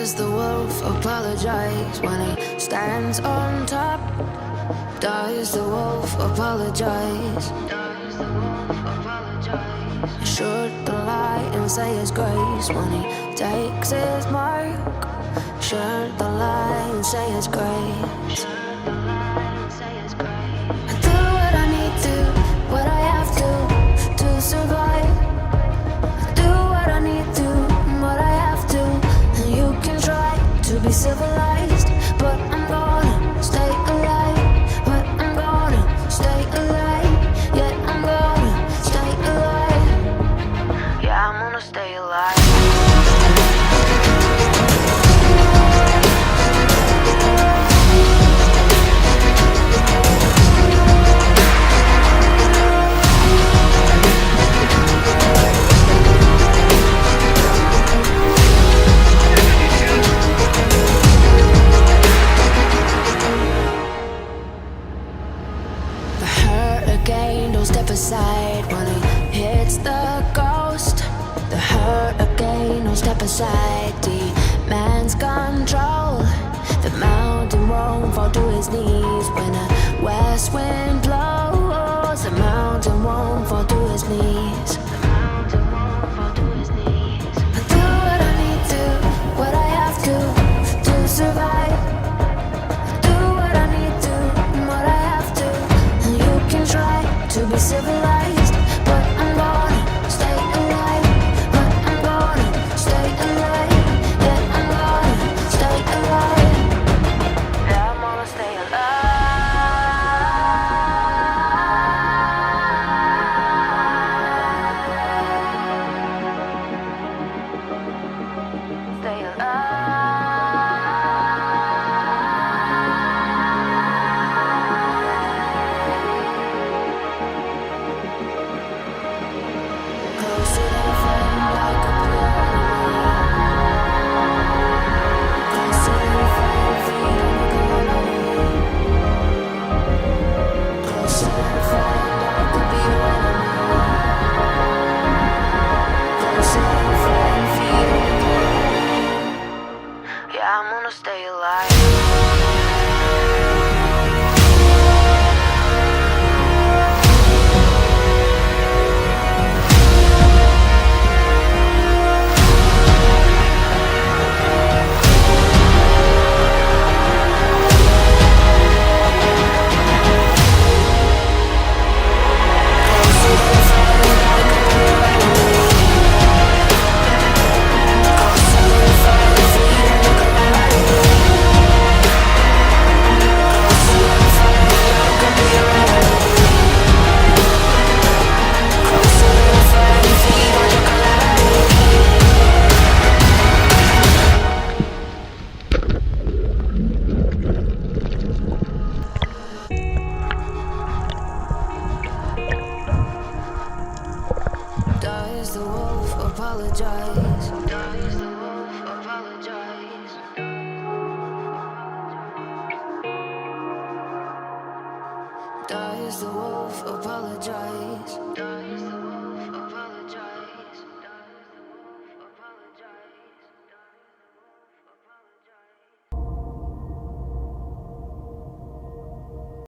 Does the wolf apologize when he stands on top? Does the wolf apologize? Should the lion say his grace when he takes his mark? Should the lion say his grace? I do what I need to, what I have to survive. I do what I need to, what I have to. And you can try to be civilized, but I'm gonna stay alive. But I'm gonna stay alive. Yeah, I'm gonna stay alive. Yeah, I'm gonna stay alive. Don't step aside when it hits the ghost. The hurricane, don't step aside. Demands control. The mountain won't fall to his knees when a west wind blows. The mountain won't fall to his knees. The mountain won't fall to his knees. I do what I need to, what I have to survive. I do what I need to, what I have to. And you can try to be civilized, but I'm gonna stay alive. But I'm gonna stay alive. Yeah, I'm gonna stay alive. Yeah, I'm gonna stay alive. Stay alive. Yeah, I'm gonna stay alive. Does the wolf apologize? Does the wolf apologize? Does the wolf apologize?